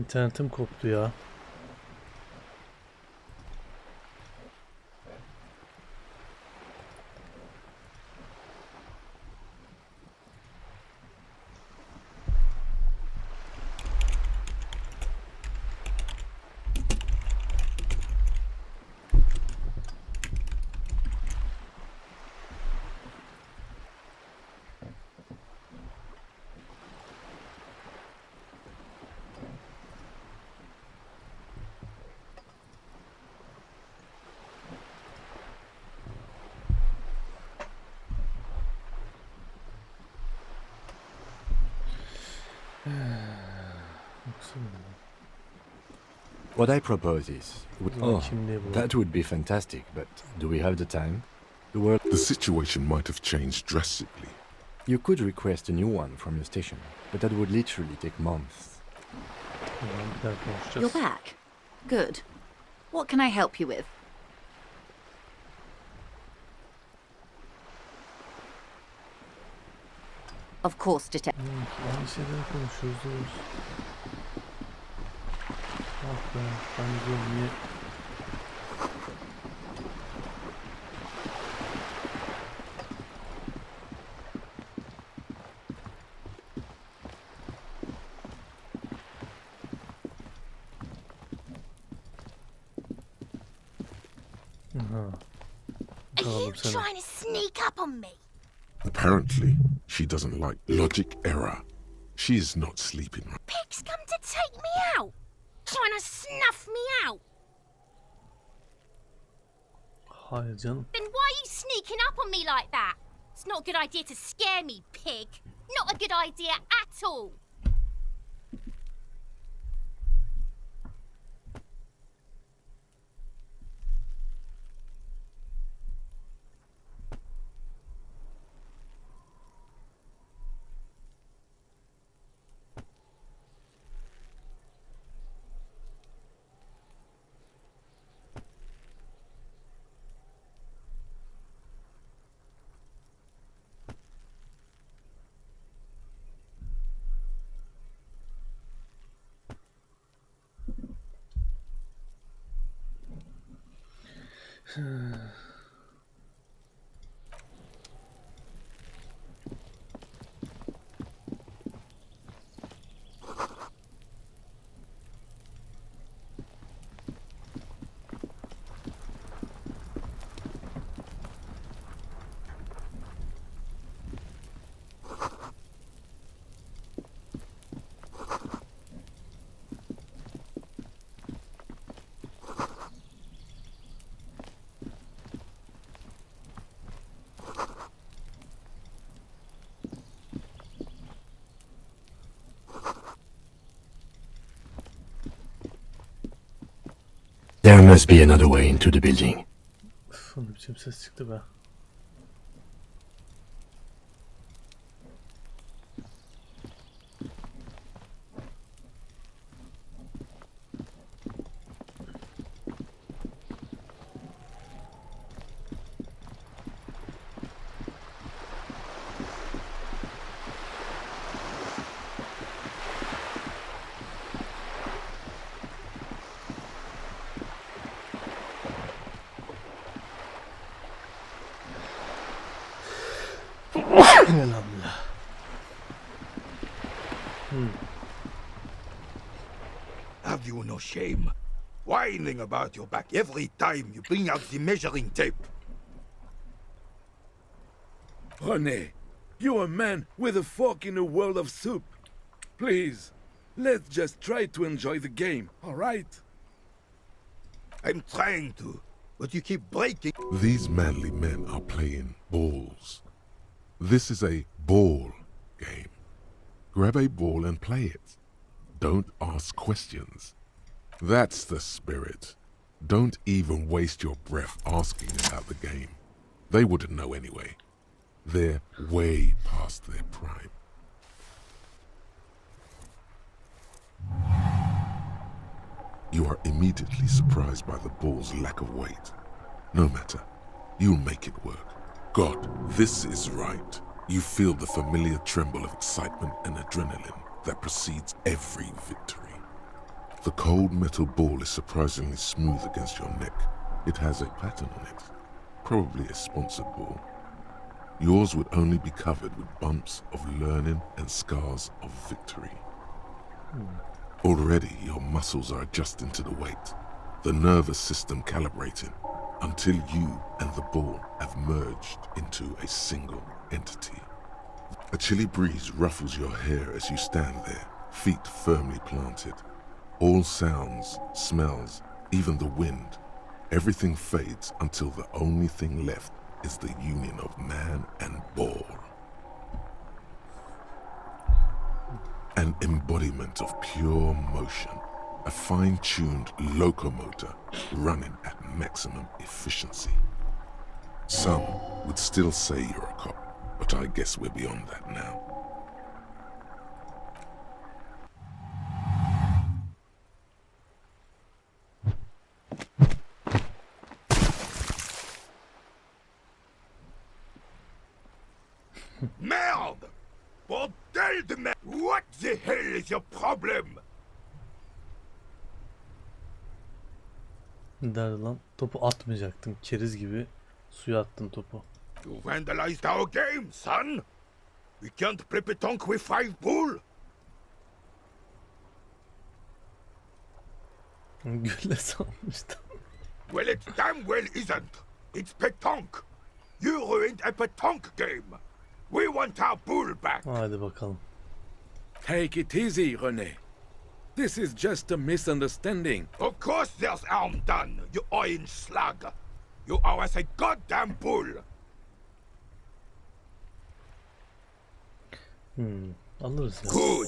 İnternetim koptu ya. What I propose is... Oh, Kimliği bu. that would be fantastic, but do we have the time? The situation might have changed drastically. You could request a new one from your station, but that would literally take months. Bir daha konuşacağız. You're back. Good. What can I help you with? Of course, detective. Aynı şeyden konuşuyoruz. Ah be, ben de diyorum niye... Aha. Are you trying to sneak up on me? Apparently, she doesn't like logic error. She is not sleeping right. Pig's come to take me out. Trying to snuff me out. Hayır canım. Then why are you sneaking up on me like that? It's not a good idea to scare me, pig. Not a good idea at all. There must be another way into the building. Üf, ne biçim ses çıktı be. Elhamdülillah. Have you no shame? Whining about your back every time you bring out the measuring tape. Honey, you're a man with a fork in a world of soup. Please, let's just try to enjoy the game, alright? I'm trying to, but you keep breaking. These manly men are playing balls. This is a ball game. Grab a ball and play it. Don't ask questions. That's the spirit. Don't even waste your breath asking about the game. They wouldn't know anyway. They're way past their prime. You are immediately surprised by the ball's lack of weight. No matter, you'll make it work. God, this is right. You feel the familiar tremble of excitement and adrenaline that precedes every victory. The cold metal ball is surprisingly smooth against your neck. It has a pattern on it, probably a sponsored ball. Yours would only be covered with bumps of learning and scars of victory. Already your muscles are adjusting to the weight, the nervous system calibrating, until you and the ball have merged into a single entity. A chilly breeze ruffles your hair as you stand there, feet firmly planted. All sounds, smells, even the wind, everything fades until the only thing left is the union of man and ball. An embodiment of pure motion, a fine-tuned locomotor running at maximum efficiency. Some would still say you're a cop, but I guess we're beyond that now. Merde! Bordel de merde! What the hell is your problem? Derdi lan. Topu atmayacaktım. Keriz gibi suya attın topu. You vandalized our game, son! We can't play pétanque with 5 bull! Gülle sanmıştım. Well, it damn well isn't. It's pétanque. You ruined a pétanque game. We want our bull back. Hadi bakalım. Take it easy, René. This is just a misunderstanding. Of course there's harm done, you orange slug. You owe us a goddamn bull. Alırız ya. Good.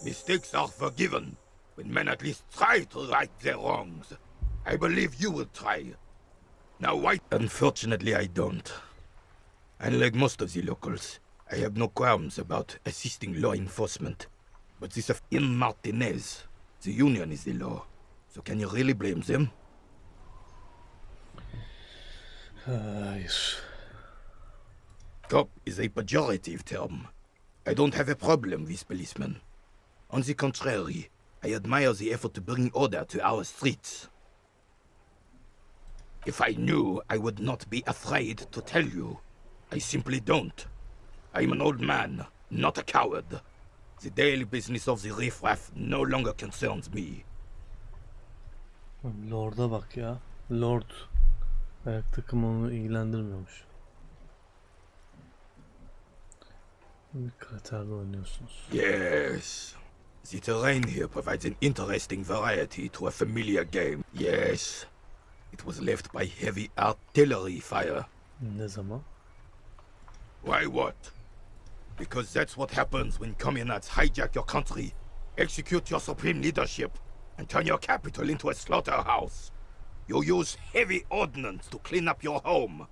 Mistakes are forgiven when men at least try to right their wrongs. I believe you will try. Now why? Unfortunately, I don't. Unlike most of the locals, I have no qualms about assisting law enforcement. But this of in Martinez, the union is the law. So can you really blame them? Hayır. Cop is a pejorative term. I don't have a problem with policemen. On the contrary, I admire the effort to bring order to our streets. If I knew, I would not be afraid to tell you. I simply don't. I'm an old man, not a coward. The daily business of the riffraff no longer concerns me. Lord'a bak ya. Lord. Ayak takımı onu ilgilendirmiyormuş. Bir karaterle oynuyorsunuz. Yes. The terrain here provides an interesting variety to a familiar game. Yes. It was left by heavy artillery fire. Ne zaman? Why what? Because that's what happens when communards hijack your country, execute your supreme leadership, and turn your capital into a slaughterhouse. You use heavy ordnance to clean up your home.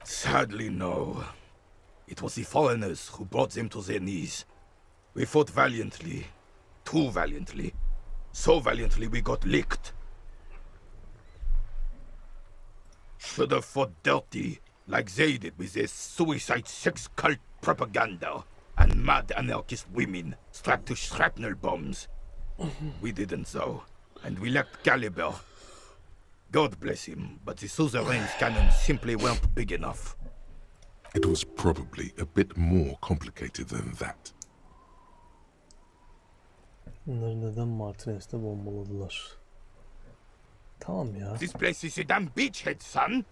Sadly, no. It was the foreigners who brought them to their knees. We fought valiantly. Too valiantly. So valiantly we got licked. Should have fought dirty, like they did with their suicide sex cult propaganda and mad anarchist women strapped to shrapnel bombs. We didn't though, and we lacked caliber. God bless him, but the suzerain's cannons simply weren't big enough. It was probably a bit more complicated than that. Bunları neden Martinez'de bombaladılar? Tamam ya. This place is a damn beachhead, son.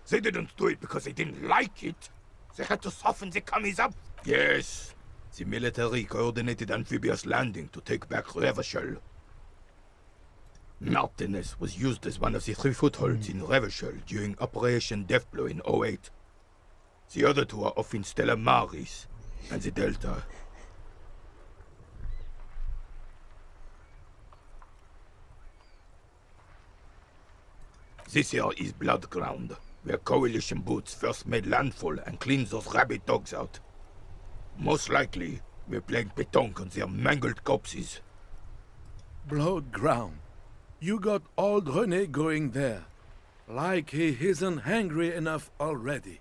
They didn't do it because they didn't like it. They had to soften the commies up. Yes, the military coordinated amphibious landing to take back Revachol. Martinez was used as one of the 3 footholds in Revachol during Operation Deathblow in 08. The other 2 are off in Stella Maris and the Delta. This here is Blood Ground, where coalition boots first made landfall and cleaned those rabid dogs out. Most likely, we're playing pétanque on their mangled corpses. Blood ground. You got old René going there. Like he isn't hungry enough already.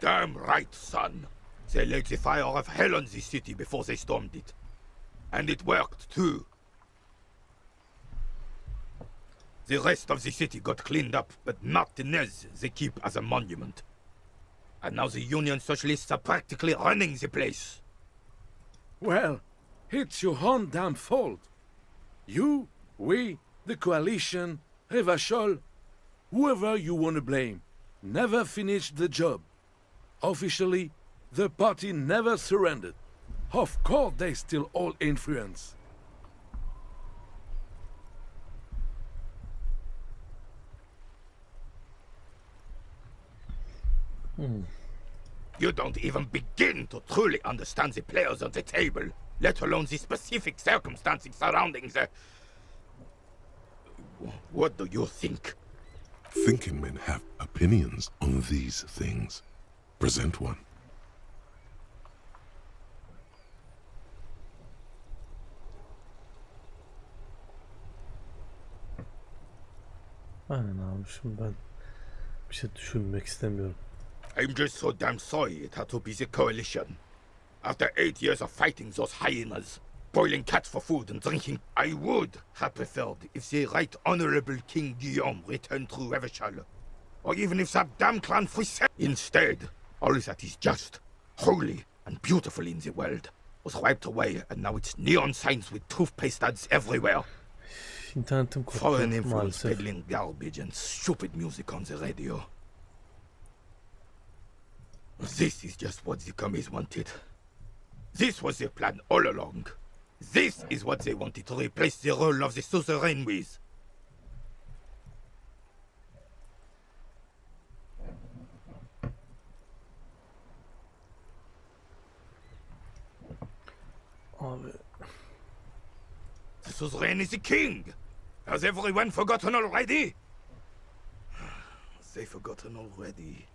Damn right, son. They laid the fire of hell on this city before they stormed it. And it worked, too. The rest of the city got cleaned up, but Martinez they keep as a monument. And now the Union Socialists are practically running the place. Well, it's your own damn fault. You, we, the coalition, Revachol, whoever you want to blame, never finished the job. Officially, the party never surrendered. Of course they still all influence. You don't even begin to truly understand the players on the table, let alone the specific circumstances surrounding the... What do you think? Thinking men have opinions on these things. Present one. Aynen abi, şimdi ben bir şey düşünmek istemiyorum. I'm just so damn sorry it had to be the coalition. After 8 years of fighting those hyenas, boiling cats for food and drinking, I would have preferred if the Right Honorable King Guillaume returned through Revachol. Or even if that damn clan Frisset. Instead, all that is just, holy, and beautiful in the world was wiped away, and now it's neon signs with toothpaste ads everywhere. İnternetim Foreign koptu influence maalesef. peddling garbage and stupid music on the radio. This is just what the commies wanted. This was their plan all along. This is what they wanted to replace the role of the suzerain with. Abi The suzerain is the king! Has everyone forgotten already? They've forgotten already.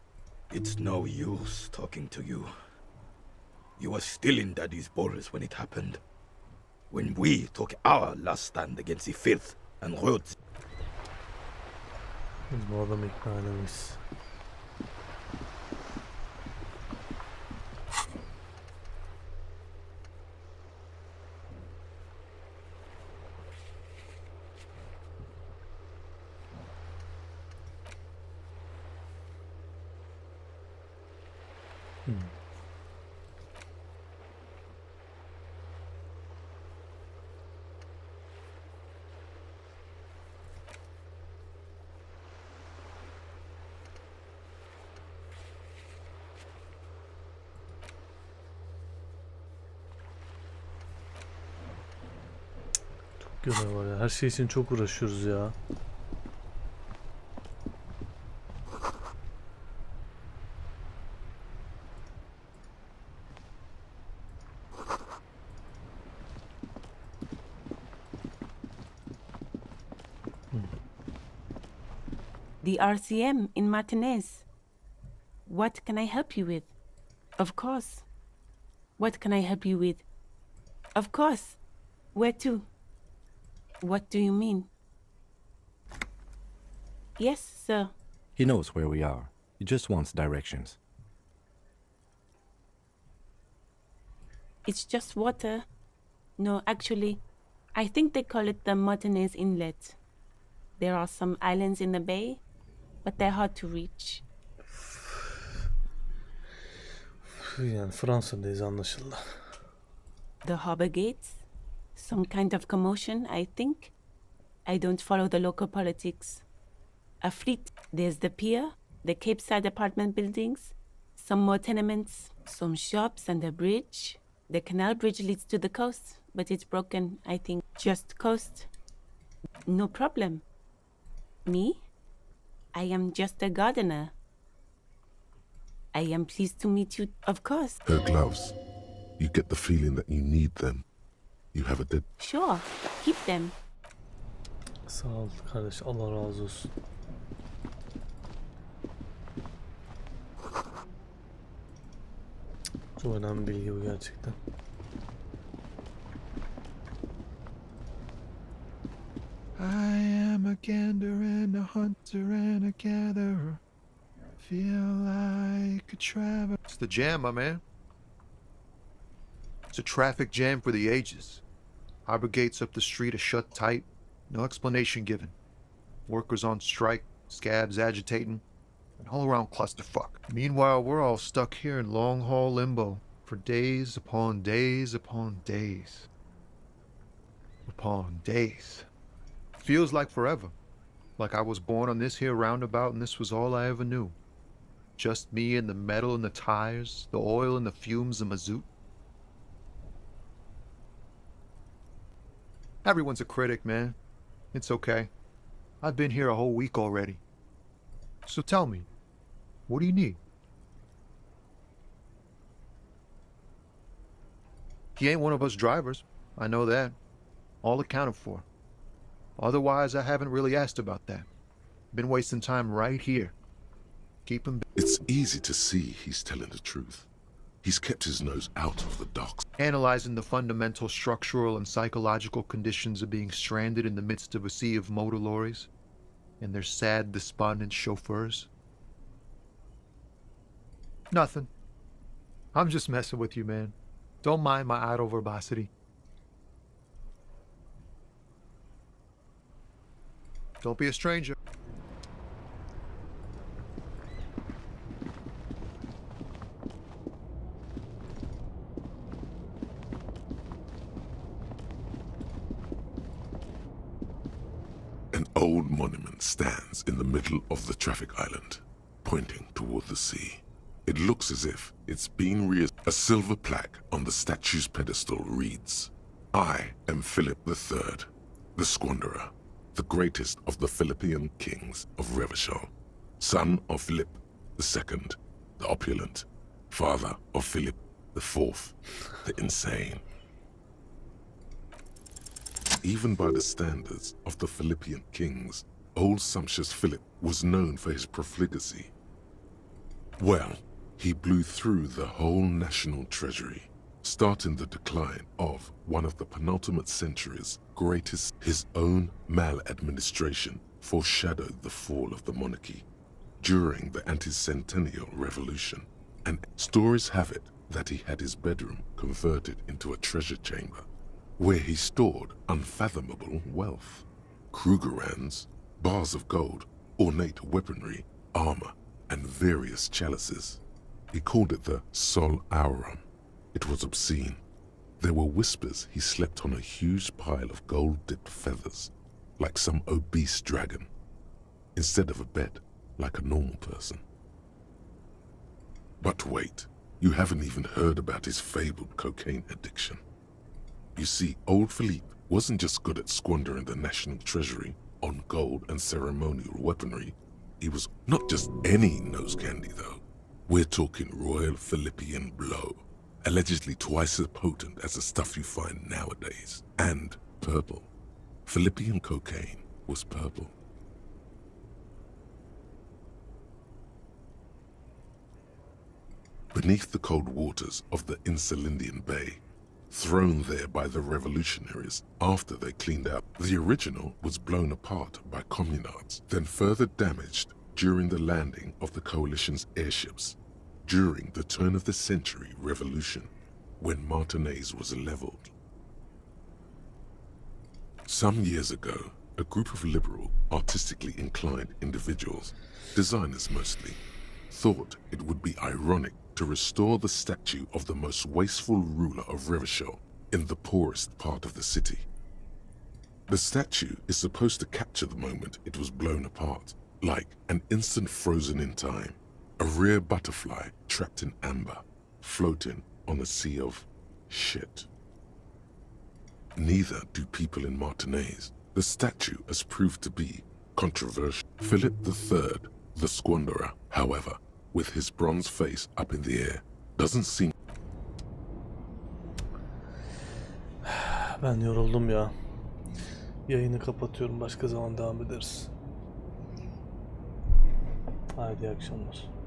It's no use talking to you. You were still in Daddy's balls when it happened. When we took our last stand against the filth and roots. biz bu adamı ikna edemeyiz. Görev var ya. Her şey için çok uğraşıyoruz ya. The RCM in Martinez. What can I help you with? Of course. What can I help you with? Of course. Where to? What do you mean? Yes, sir. He knows where we are. He just wants directions. It's just water. No, actually, I think they call it the Martinez Inlet. There are some islands in the bay, but they're hard to reach. Yani Fransa'dayız anlaşıldı. The harbor gates? Some kind of commotion, I think. I don't follow the local politics. A fleet. There's the pier, the Cape Side apartment buildings, some more tenements, some shops and a bridge. The canal bridge leads to the coast, but it's broken, I think. Just coast. No problem. Me? I am just a gardener. I am pleased to meet you, of course. Her gloves. You get the feeling that you need them. You have a dead... Sure, keep them. Sağ ol kardeş, Allah razı olsun. Çok önemli bilgi bu gerçekten. I am a gander and a hunter and a gatherer. Feel like a traveler. It's the jam, my man. It's a traffic jam for the ages. Harbor gates up the street are shut tight. No explanation given. Workers on strike, scabs agitating, an all-around clusterfuck. Meanwhile, we're all stuck here in long-haul limbo for days upon days upon days. Upon days. Feels like forever. Like I was born on this here roundabout and this was all I ever knew. Just me and the metal and the tires, the oil and the fumes of mazout. Everyone's a critic, man. It's okay. I've been here a whole week already. So tell me, what do you need? He ain't one of us drivers. I know that. All accounted for. Otherwise, I haven't really asked about that. Been wasting time right here. Keep him. It's easy to see he's telling the truth. He's kept his nose out of the docks. Analyzing the fundamental structural and psychological conditions of being stranded in the midst of a sea of motor lorries and their sad, despondent chauffeurs. Nothing. I'm just messing with you, man. Don't mind my idle verbosity. Don't be a stranger. An old monument stands in the middle of the traffic island, pointing toward the sea. It looks as if it's been A silver plaque on the statue's pedestal reads, "I am Philip III, the Squanderer, the greatest of the Philippian kings of Revachol, son of Philip II, the opulent, father of Philip IV, the insane." Even by the standards of the Philippian kings, old sumptuous Philip was known for his profligacy. Well, he blew through the whole national treasury, starting the decline of one of the penultimate century's greatest. His own maladministration foreshadowed the fall of the monarchy during the anti-centennial revolution, and stories have it that he had his bedroom converted into a treasure chamber, where he stored unfathomable wealth. Krugerrands, bars of gold, ornate weaponry, armor, and various chalices. He called it the Sol Aurum. It was obscene. There were whispers he slept on a huge pile of gold-dipped feathers, like some obese dragon, instead of a bed, like a normal person. But wait, you haven't even heard about his fabled cocaine addiction. You see, old Philippe wasn't just good at squandering the national treasury on gold and ceremonial weaponry. He was not just any nose candy, though. We're talking Royal Philippian Blow, allegedly twice as potent as the stuff you find nowadays, and purple. Philippian cocaine was purple. Beneath the cold waters of the Insulindian Bay, thrown there by the revolutionaries after they cleaned out, the original was blown apart by communards, then further damaged during the landing of the coalition's airships during the turn-of-the-century revolution, when Martinez was leveled. Some years ago, a group of liberal, artistically inclined individuals, designers mostly, thought it would be ironic to restore the statue of the most wasteful ruler of Revachol in the poorest part of the city. The statue is supposed to capture the moment it was blown apart, like an instant frozen in time, a rare butterfly trapped in amber, floating on a sea of shit. Neither do people in Martinez. The statue has proved to be controversial. Philip III, the Squanderer, however, with his bronze face up in the air, doesn't seem... Ben yoruldum ya. Yayını kapatıyorum. Başka zaman devam ederiz. Haydi iyi akşamlar.